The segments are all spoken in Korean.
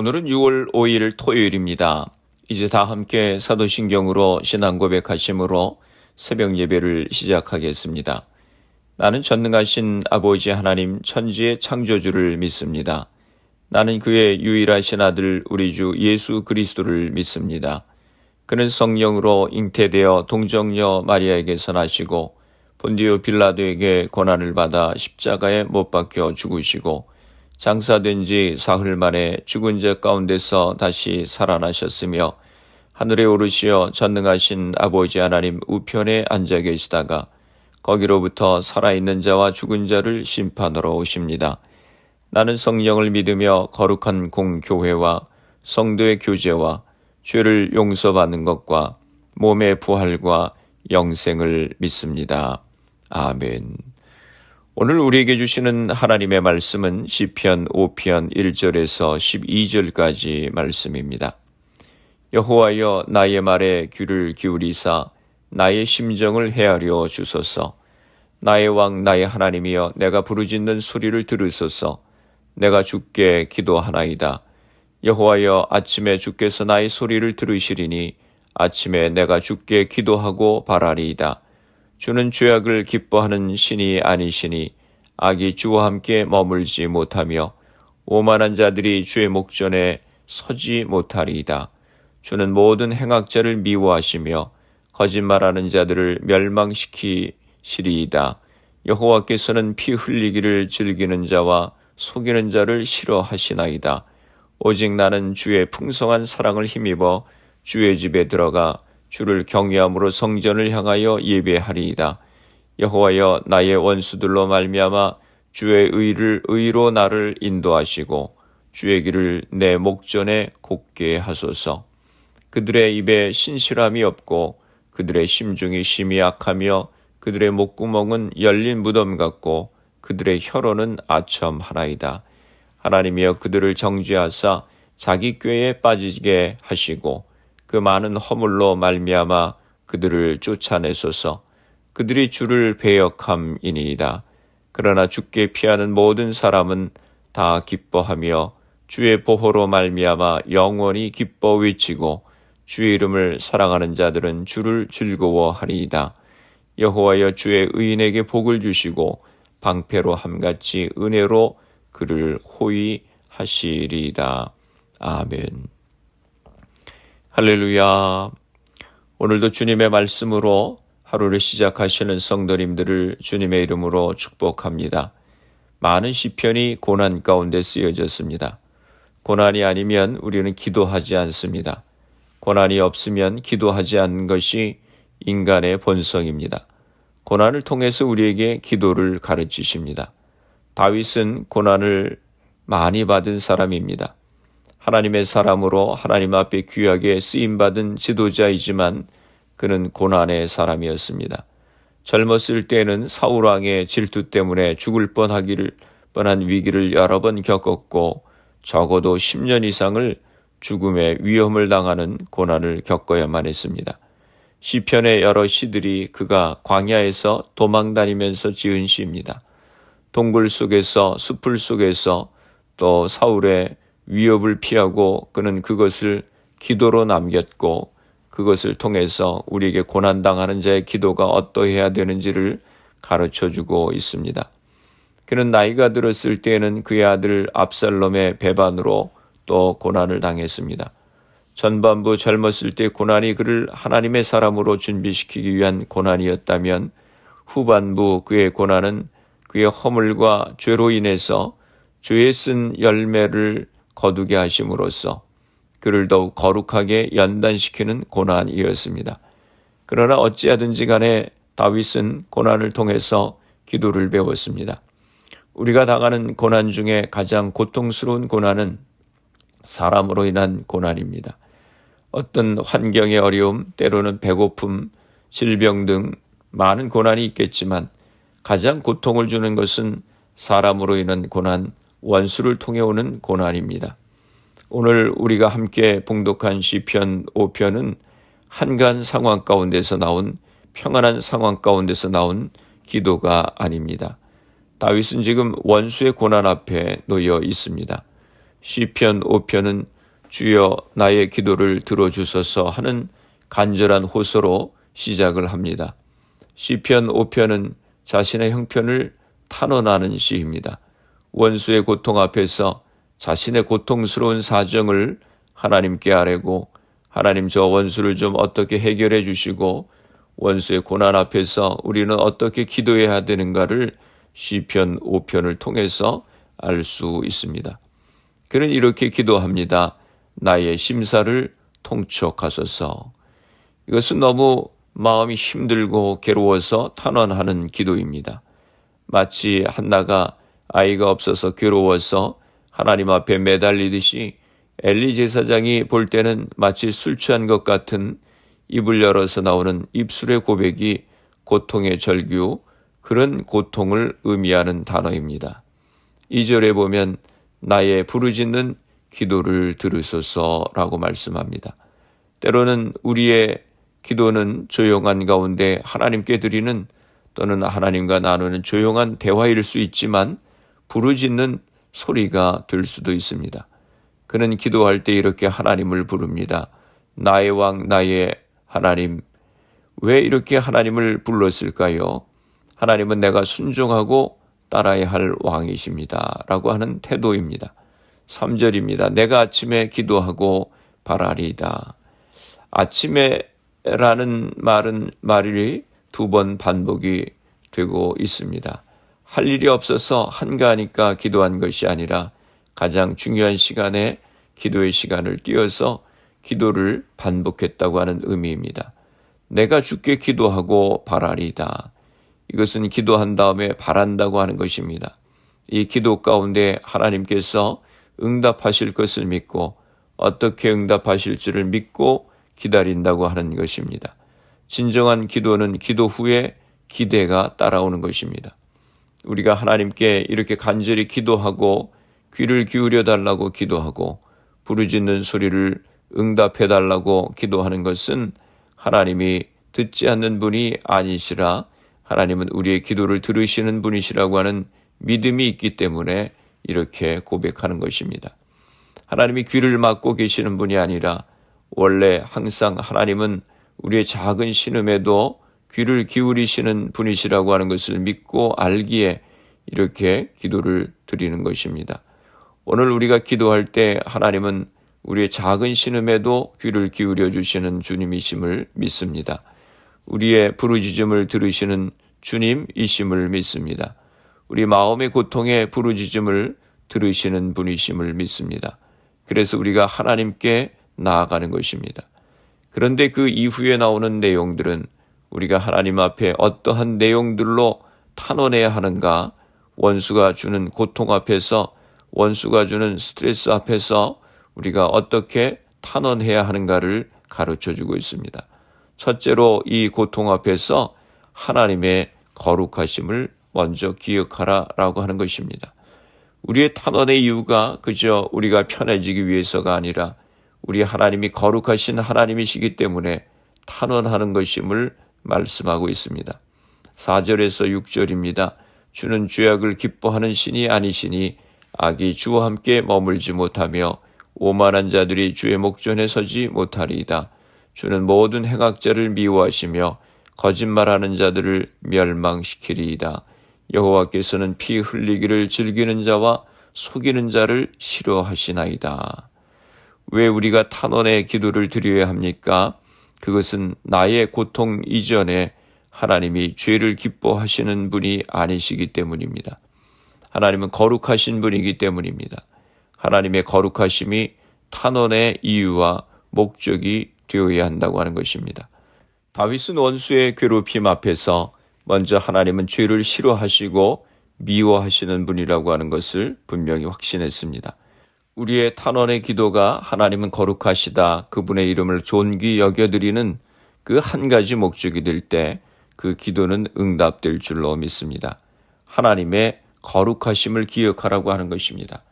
오늘은 6월 5일 토요일입니다. 이제 다 함께 사도신경으로 신앙 고백하심으로 새벽 예배를 시작하겠습니다. 나는 전능하신 아버지 하나님 천지의 창조주를 믿습니다. 나는 그의 유일하신 아들 우리 주 예수 그리스도를 믿습니다. 그는 성령으로 잉태되어 동정녀 마리아에게서 나시고 본디오 빌라도에게 고난을 받아 십자가에 못 박혀 죽으시고 장사된 지 사흘 만에 죽은 자 가운데서 다시 살아나셨으며 하늘에 오르시어 전능하신 아버지 하나님 우편에 앉아 계시다가 거기로부터 살아있는 자와 죽은 자를 심판하러 오십니다. 나는 성령을 믿으며 거룩한 공교회와 성도의 교제와 죄를 용서받는 것과 몸의 부활과 영생을 믿습니다. 아멘. 오늘 우리에게 주시는 하나님의 말씀은 시편 5편 1절에서 12절까지 말씀입니다. 여호와여 나의 말에 귀를 기울이사 나의 심정을 헤아려 주소서. 나의 왕 나의 하나님이여 내가 부르짖는 소리를 들으소서. 내가 주께 기도하나이다. 여호와여 아침에 주께서 나의 소리를 들으시리니 아침에 내가 주께 기도하고 바라리이다. 주는 죄악을 기뻐하는 신이 아니시니 악이 주와 함께 머물지 못하며 오만한 자들이 주의 목전에 서지 못하리이다. 주는 모든 행악자를 미워하시며 거짓말하는 자들을 멸망시키시리이다. 여호와께서는 피 흘리기를 즐기는 자와 속이는 자를 싫어하시나이다. 오직 나는 주의 풍성한 사랑을 힘입어 주의 집에 들어가 주를 경외함으로 성전을 향하여 예배하리이다. 여호와여 나의 원수들로 말미암아 주의 의를 의로 나를 인도하시고 주의 길을 내 목전에 곱게 하소서. 그들의 입에 신실함이 없고 그들의 심중이 심히 악하며 그들의 목구멍은 열린 무덤 같고 그들의 혀로는 아첨하나이다. 하나님이여 그들을 정죄하사 자기 꾀에 빠지게 하시고 그 많은 허물로 말미암아 그들을 쫓아내소서. 그들이 주를 배역함이니이다. 그러나 주께 피하는 모든 사람은 다 기뻐하며 주의 보호로 말미암아 영원히 기뻐 외치고 주의 이름을 사랑하는 자들은 주를 즐거워하리이다. 여호와여 주의 의인에게 복을 주시고 방패로 함같이 은혜로 그를 호위하시리이다. 아멘. 할렐루야. 오늘도 주님의 말씀으로 하루를 시작하시는 성도님들을 주님의 이름으로 축복합니다. 많은 시편이 고난 가운데 쓰여졌습니다. 고난이 아니면 우리는 기도하지 않습니다. 고난이 없으면 기도하지 않는 것이 인간의 본성입니다. 고난을 통해서 우리에게 기도를 가르치십니다. 다윗은 고난을 많이 받은 사람입니다. 하나님의 사람으로 하나님 앞에 귀하게 쓰임받은 지도자이지만 그는 고난의 사람이었습니다. 젊었을 때는 사울왕의 질투 때문에 죽을 뻔한 위기를 여러 번 겪었고 적어도 10년 이상을 죽음의 위험을 당하는 고난을 겪어야만 했습니다. 시편의 여러 시들이 그가 광야에서 도망다니면서 지은 시입니다. 동굴 속에서 숲을 속에서 또 사울의 위협을 피하고 그는 그것을 기도로 남겼고 그것을 통해서 우리에게 고난당하는 자의 기도가 어떠해야 되는지를 가르쳐주고 있습니다. 그는 나이가 들었을 때에는 그의 아들 압살롬의 배반으로 또 고난을 당했습니다. 전반부 젊었을 때 고난이 그를 하나님의 사람으로 준비시키기 위한 고난이었다면 후반부 그의 고난은 그의 허물과 죄로 인해서 죄에 쓴 열매를 거두게 하심으로써 그를 더욱 거룩하게 연단시키는 고난이었습니다. 그러나 어찌하든지 간에 다윗은 고난을 통해서 기도를 배웠습니다. 우리가 당하는 고난 중에 가장 고통스러운 고난은 사람으로 인한 고난입니다. 어떤 환경의 어려움, 때로는 배고픔, 질병 등 많은 고난이 있겠지만 가장 고통을 주는 것은 사람으로 인한 고난, 원수를 통해 오는 고난입니다. 오늘 우리가 함께 봉독한 시편 5편은 한가한 상황 가운데서 나온 평안한 상황 가운데서 나온 기도가 아닙니다. 다윗은 지금 원수의 고난 앞에 놓여 있습니다. 시편 5편은 주여 나의 기도를 들어주소서 하는 간절한 호소로 시작을 합니다. 시편 5편은 자신의 형편을 탄원하는 시입니다. 원수의 고통 앞에서 자신의 고통스러운 사정을 하나님께 아뢰고 하나님 저 원수를 좀 어떻게 해결해 주시고 원수의 고난 앞에서 우리는 어떻게 기도해야 되는가를 시편 5편을 통해서 알 수 있습니다. 그는 이렇게 기도합니다. 나의 심사를 통촉하소서. 이것은 너무 마음이 힘들고 괴로워서 탄원하는 기도입니다. 마치 한나가 아이가 없어서 괴로워서 하나님 앞에 매달리듯이 엘리 제사장이 볼 때는 마치 술 취한 것 같은 입을 열어서 나오는 입술의 고백이 고통의 절규, 그런 고통을 의미하는 단어입니다. 2절에 보면 나의 부르짖는 기도를 들으소서라고 말씀합니다. 때로는 우리의 기도는 조용한 가운데 하나님께 드리는 또는 하나님과 나누는 조용한 대화일 수 있지만 부르짖는 소리가 될 수도 있습니다. 그는 기도할 때 이렇게 하나님을 부릅니다. 나의 왕, 나의 하나님. 왜 이렇게 하나님을 불렀을까요? 하나님은 내가 순종하고 따라야 할 왕이십니다. 라고 하는 태도입니다. 3절입니다. 내가 아침에 기도하고 바라리이다. 아침에라는 말이 2번 반복이 되고 있습니다. 할 일이 없어서 한가하니까 기도한 것이 아니라 가장 중요한 시간에 기도의 시간을 띄어서 기도를 반복했다고 하는 의미입니다. 내가 주께 기도하고 바라리이다. 이것은 기도한 다음에 바란다고 하는 것입니다. 이 기도 가운데 하나님께서 응답하실 것을 믿고 어떻게 응답하실지를 믿고 기다린다고 하는 것입니다. 진정한 기도는 기도 후에 기대가 따라오는 것입니다. 우리가 하나님께 이렇게 간절히 기도하고 귀를 기울여 달라고 기도하고 부르짖는 소리를 응답해 달라고 기도하는 것은 하나님이 듣지 않는 분이 아니시라 하나님은 우리의 기도를 들으시는 분이시라고 하는 믿음이 있기 때문에 이렇게 고백하는 것입니다. 하나님이 귀를 막고 계시는 분이 아니라 원래 항상 하나님은 우리의 작은 신음에도 귀를 기울이시는 분이시라고 하는 것을 믿고 알기에 이렇게 기도를 드리는 것입니다. 오늘 우리가 기도할 때 하나님은 우리의 작은 신음에도 귀를 기울여 주시는 주님이심을 믿습니다. 우리의 부르짖음을 들으시는 주님이심을 믿습니다. 우리 마음의 고통의 부르짖음을 들으시는 분이심을 믿습니다. 그래서 우리가 하나님께 나아가는 것입니다. 그런데 그 이후에 나오는 내용들은 우리가 하나님 앞에 어떠한 내용들로 탄원해야 하는가, 원수가 주는 고통 앞에서, 원수가 주는 스트레스 앞에서 우리가 어떻게 탄원해야 하는가를 가르쳐주고 있습니다. 첫째로 이 고통 앞에서 하나님의 거룩하심을 먼저 기억하라라고 하는 것입니다. 우리의 탄원의 이유가 그저 우리가 편해지기 위해서가 아니라 우리 하나님이 거룩하신 하나님이시기 때문에 탄원하는 것임을 말씀하고 있습니다. 4절에서 6절입니다. 주는 죄악을 기뻐하는 신이 아니시니 악이 주와 함께 머물지 못하며 오만한 자들이 주의 목전에 서지 못하리이다. 주는 모든 행악자를 미워하시며 거짓말하는 자들을 멸망시키리이다. 여호와께서는 피 흘리기를 즐기는 자와 속이는 자를 싫어하시나이다. 왜 우리가 탄원의 기도를 드려야 합니까? 그것은 나의 고통 이전에 하나님이 죄를 기뻐하시는 분이 아니시기 때문입니다. 하나님은 거룩하신 분이기 때문입니다. 하나님의 거룩하심이 탄원의 이유와 목적이 되어야 한다고 하는 것입니다. 다윗은 원수의 괴롭힘 앞에서 먼저 하나님은 죄를 싫어하시고 미워하시는 분이라고 하는 것을 분명히 확신했습니다. 우리의 탄원의 기도가 하나님은 거룩하시다, 그분의 이름을 존귀 여겨드리는 그 한 가지 목적이 될 때 그 기도는 응답될 줄로 믿습니다. 하나님의 거룩하심을 기억하라고 하는 것입니다.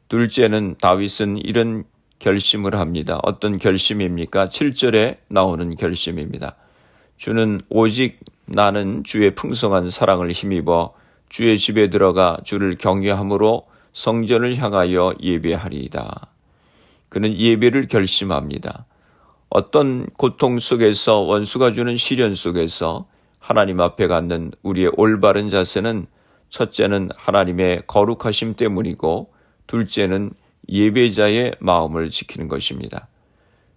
둘째는 다윗은 이런 결심을 합니다. 어떤 결심입니까? 7절에 나오는 결심입니다. 주는 오직 나는 주의 풍성한 사랑을 힘입어 주의 집에 들어가 주를 경외함으로 성전을 향하여 예배하리이다. 그는 예배를 결심합니다. 어떤 고통 속에서, 원수가 주는 시련 속에서 하나님 앞에 갖는 우리의 올바른 자세는 첫째는 하나님의 거룩하심 때문이고, 둘째는 예배자의 마음을 지키는 것입니다.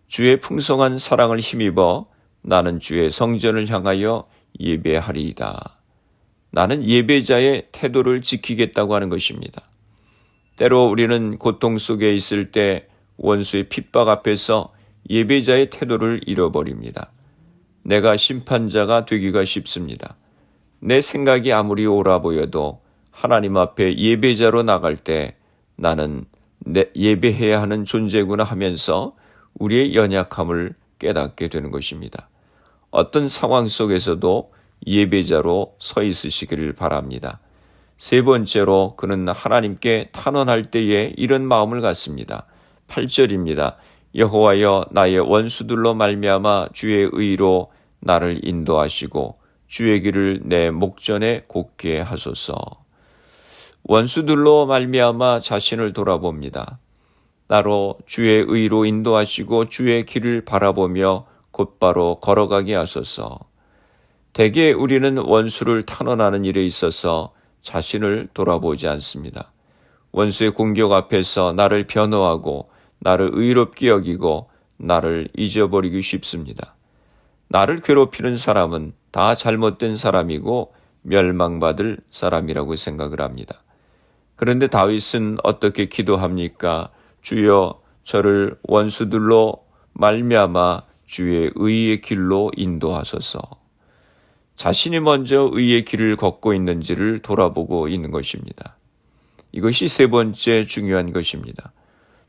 주의 풍성한 사랑을 힘입어 나는 주의 성전을 향하여 예배하리이다. 나는 예배자의 태도를 지키겠다고 하는 것입니다. 때로 우리는 고통 속에 있을 때 원수의 핍박 앞에서 예배자의 태도를 잃어버립니다. 내가 심판자가 되기가 쉽습니다. 내 생각이 아무리 옳아 보여도 하나님 앞에 예배자로 나갈 때 나는 예배해야 하는 존재구나 하면서 우리의 연약함을 깨닫게 되는 것입니다. 어떤 상황 속에서도 예배자로 서 있으시기를 바랍니다. 세 번째로 그는 하나님께 탄원할 때에 이런 마음을 갖습니다. 8절입니다. 여호와여, 나의 원수들로 말미암아 주의 의로 나를 인도하시고 주의 길을 내 목전에 곱게 하소서. 원수들로 말미암아 자신을 돌아봅니다. 나로 주의 의로 인도하시고 주의 길을 바라보며 곧바로 걸어가게 하소서. 대개 우리는 원수를 탄원하는 일에 있어서 자신을 돌아보지 않습니다. 원수의 공격 앞에서 나를 변호하고 나를 의롭게 여기고 나를 잊어버리기 쉽습니다. 나를 괴롭히는 사람은 다 잘못된 사람이고 멸망받을 사람이라고 생각을 합니다. 그런데 다윗은 어떻게 기도합니까? 주여, 저를 원수들로 말미암아 주의 의의 길로 인도하소서. 자신이 먼저 의의 길을 걷고 있는지를 돌아보고 있는 것입니다. 이것이 세 번째 중요한 것입니다.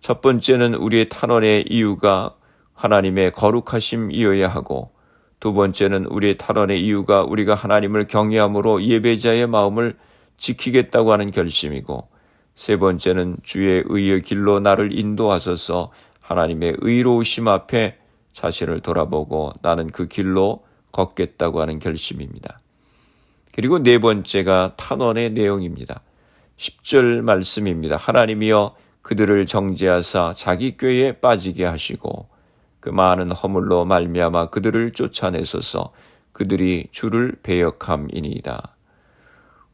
첫 번째는 우리의 탄원의 이유가 하나님의 거룩하심이어야 하고, 두 번째는 우리의 탄원의 이유가 우리가 하나님을 경외함으로 예배자의 마음을 지키겠다고 하는 결심이고, 세 번째는 주의 의의 길로 나를 인도하소서 하나님의 의로우심 앞에 자신을 돌아보고 나는 그 길로 걷겠다고 하는 결심입니다. 그리고 네 번째가 탄원의 내용입니다. 10절 말씀입니다. 하나님이여 그들을 정죄하사 자기 꾀에 빠지게 하시고 그 많은 허물로 말미암아 그들을 쫓아내소서. 그들이 주를 배역함이니이다.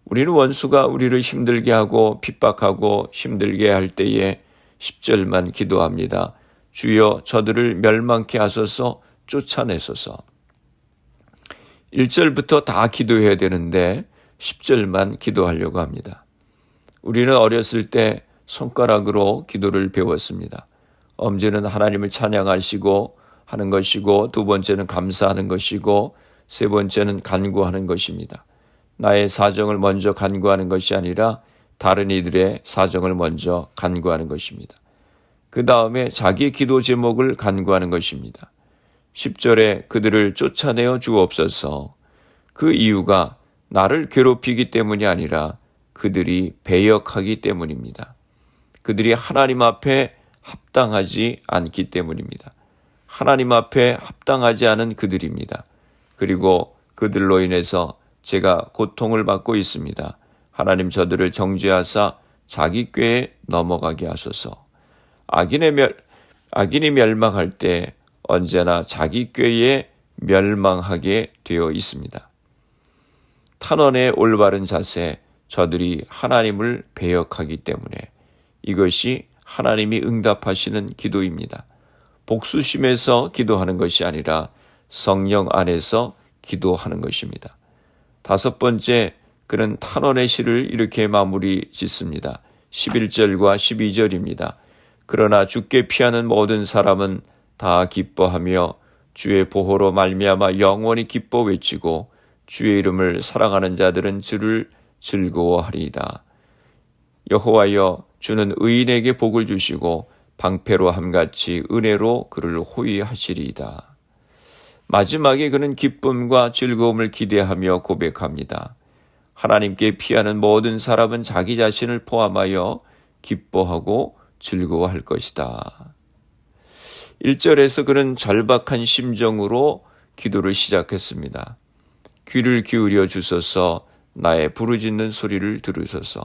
우리는 원수가 우리를 힘들게 하고 핍박하고 힘들게 할 때에 10절만 기도합니다. 주여 저들을 멸망케 하소서, 쫓아내소서. 1절부터 다 기도해야 되는데 10절만 기도하려고 합니다. 우리는 어렸을 때 손가락으로 기도를 배웠습니다. 엄지는 하나님을 찬양하시고 하는 것이고, 두 번째는 감사하는 것이고, 세 번째는 간구하는 것입니다. 나의 사정을 먼저 간구하는 것이 아니라 다른 이들의 사정을 먼저 간구하는 것입니다. 그 다음에 자기 기도 제목을 간구하는 것입니다. 10절에 그들을 쫓아내어 주옵소서. 그 이유가 나를 괴롭히기 때문이 아니라 그들이 배역하기 때문입니다. 그들이 하나님 앞에 합당하지 않기 때문입니다. 하나님 앞에 합당하지 않은 그들입니다. 그리고 그들로 인해서 제가 고통을 받고 있습니다. 하나님 저들을 정죄하사 자기 꾀에 넘어가게 하소서. 악인이 멸망할 때 언제나 자기 꾀에 멸망하게 되어 있습니다. 탄원의 올바른 자세, 저들이 하나님을 배역하기 때문에 이것이 하나님이 응답하시는 기도입니다. 복수심에서 기도하는 것이 아니라 성령 안에서 기도하는 것입니다. 다섯 번째, 그는 탄원의 시를 이렇게 마무리 짓습니다. 11절과 12절입니다. 그러나 주께 피하는 모든 사람은 다 기뻐하며 주의 보호로 말미암아 영원히 기뻐 외치고 주의 이름을 사랑하는 자들은 주를 즐거워하리이다. 여호와여, 주는 의인에게 복을 주시고 방패로 함같이 은혜로 그를 호위하시리이다. 마지막에 그는 기쁨과 즐거움을 기대하며 고백합니다. 하나님께 피하는 모든 사람은 자기 자신을 포함하여 기뻐하고 즐거워할 것이다. 1절에서 그는 절박한 심정으로 기도를 시작했습니다. 귀를 기울여 주소서, 나의 부르짖는 소리를 들으소서.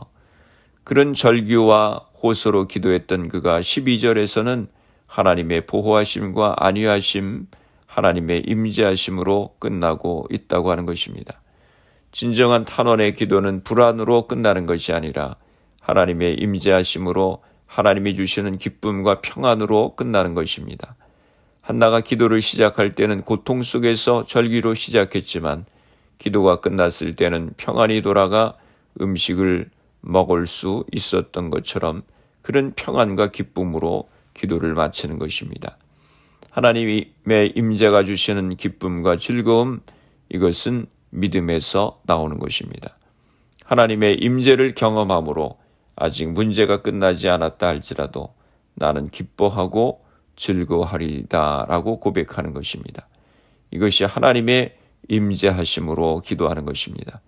그런 절규와 호소로 기도했던 그가 12절에서는 하나님의 보호하심과 안위하심, 하나님의 임재하심으로 끝나고 있다고 하는 것입니다. 진정한 탄원의 기도는 불안으로 끝나는 것이 아니라 하나님의 임재하심으로 하나님이 주시는 기쁨과 평안으로 끝나는 것입니다. 한나가 기도를 시작할 때는 고통 속에서 절기로 시작했지만 기도가 끝났을 때는 평안이 돌아가 음식을 먹을 수 있었던 것처럼 그런 평안과 기쁨으로 기도를 마치는 것입니다. 하나님의 임재가 주시는 기쁨과 즐거움, 이것은 믿음에서 나오는 것입니다. 하나님의 임재를 경험함으로 아직 문제가 끝나지 않았다 할지라도 나는 기뻐하고 즐거워하리다 라고 고백하는 것입니다. 이것이 하나님의 임재하심으로 기도하는 것입니다.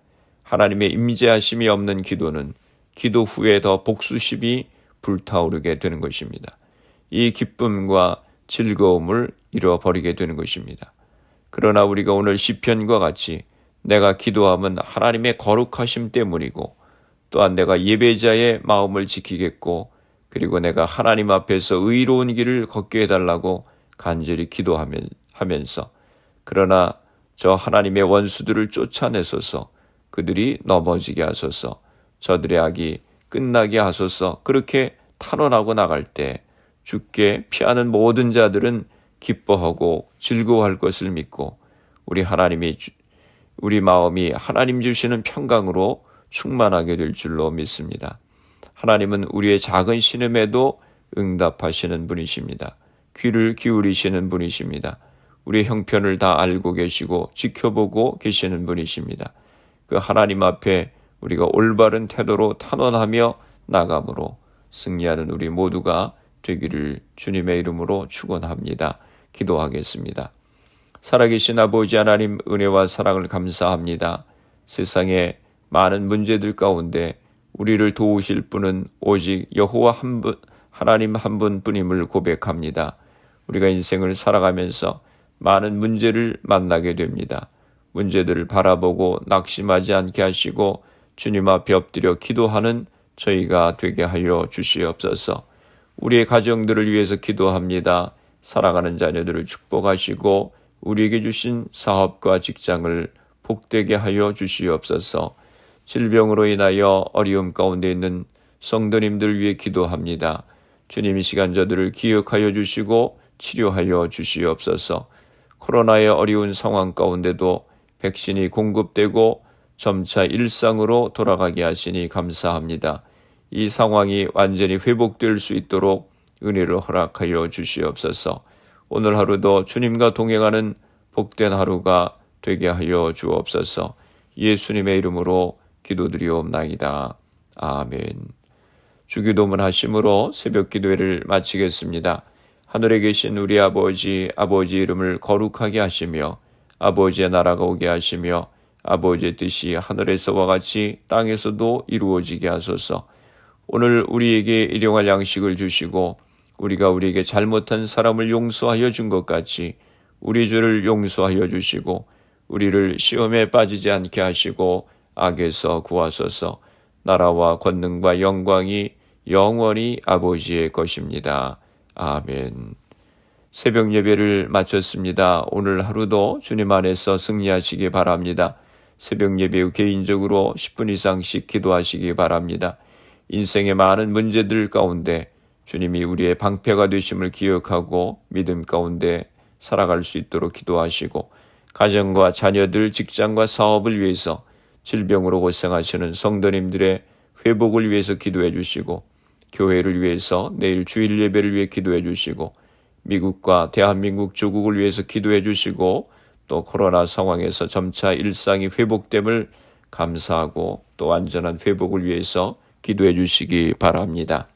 하나님의 임재하심이 없는 기도는 기도 후에 더 복수심이 불타오르게 되는 것입니다. 이 기쁨과 즐거움을 잃어버리게 되는 것입니다. 그러나 우리가 오늘 시편과 같이 내가 기도함은 하나님의 거룩하심 때문이고 또한 내가 예배자의 마음을 지키겠고 그리고 내가 하나님 앞에서 의로운 길을 걷게 해달라고 간절히 기도하면서 그러나 저 하나님의 원수들을 쫓아내소서, 그들이 넘어지게 하소서, 저들의 악이 끝나게 하소서. 그렇게 탄원하고 나갈 때 주께 피하는 모든 자들은 기뻐하고 즐거워할 것을 믿고 우리 마음이 하나님 주시는 평강으로 충만하게 될 줄로 믿습니다. 하나님은 우리의 작은 신음에도 응답하시는 분이십니다. 귀를 기울이시는 분이십니다. 우리의 형편을 다 알고 계시고 지켜보고 계시는 분이십니다. 그 하나님 앞에 우리가 올바른 태도로 탄원하며 나감으로 승리하는 우리 모두가 되기를 주님의 이름으로 축원합니다. 기도하겠습니다. 살아계신 아버지 하나님, 은혜와 사랑을 감사합니다. 세상에 많은 문제들 가운데 우리를 도우실 분은 오직 여호와 하나님 한 분뿐임을 고백합니다. 우리가 인생을 살아가면서 많은 문제를 만나게 됩니다. 문제들을 바라보고 낙심하지 않게 하시고 주님 앞에 엎드려 기도하는 저희가 되게 하여 주시옵소서. 우리의 가정들을 위해서 기도합니다. 사랑하는 자녀들을 축복하시고 우리에게 주신 사업과 직장을 복되게 하여 주시옵소서. 질병으로 인하여 어려움 가운데 있는 성도님들 위해 기도합니다. 주님, 이 시간 저들을 기억하여 주시고 치료하여 주시옵소서. 코로나의 어려운 상황 가운데도 백신이 공급되고 점차 일상으로 돌아가게 하시니 감사합니다. 이 상황이 완전히 회복될 수 있도록 은혜를 허락하여 주시옵소서. 오늘 하루도 주님과 동행하는 복된 하루가 되게 하여 주옵소서. 예수님의 이름으로 기도드리옵나이다. 아멘. 주기도문 하심으로 새벽 기도회를 마치겠습니다. 하늘에 계신 우리 아버지 이름을 거룩하게 하시며 아버지의 나라가 오게 하시며 아버지의 뜻이 하늘에서와 같이 땅에서도 이루어지게 하소서. 오늘 우리에게 일용할 양식을 주시고 우리가 우리에게 잘못한 사람을 용서하여 준 것 같이 우리 죄를 용서하여 주시고 우리를 시험에 빠지지 않게 하시고 악에서 구하소서. 나라와 권능과 영광이 영원히 아버지의 것입니다. 아멘. 새벽 예배를 마쳤습니다. 오늘 하루도 주님 안에서 승리하시기 바랍니다. 새벽 예배 후 개인적으로 10분 이상씩 기도하시기 바랍니다. 인생의 많은 문제들 가운데 주님이 우리의 방패가 되심을 기억하고 믿음 가운데 살아갈 수 있도록 기도하시고 가정과 자녀들, 직장과 사업을 위해서 질병으로 고생하시는 성도님들의 회복을 위해서 기도해 주시고 교회를 위해서 내일 주일 예배를 위해 기도해 주시고 미국과 대한민국 조국을 위해서 기도해 주시고 또 코로나 상황에서 점차 일상이 회복됨을 감사하고 또 완전한 회복을 위해서 기도해 주시기 바랍니다.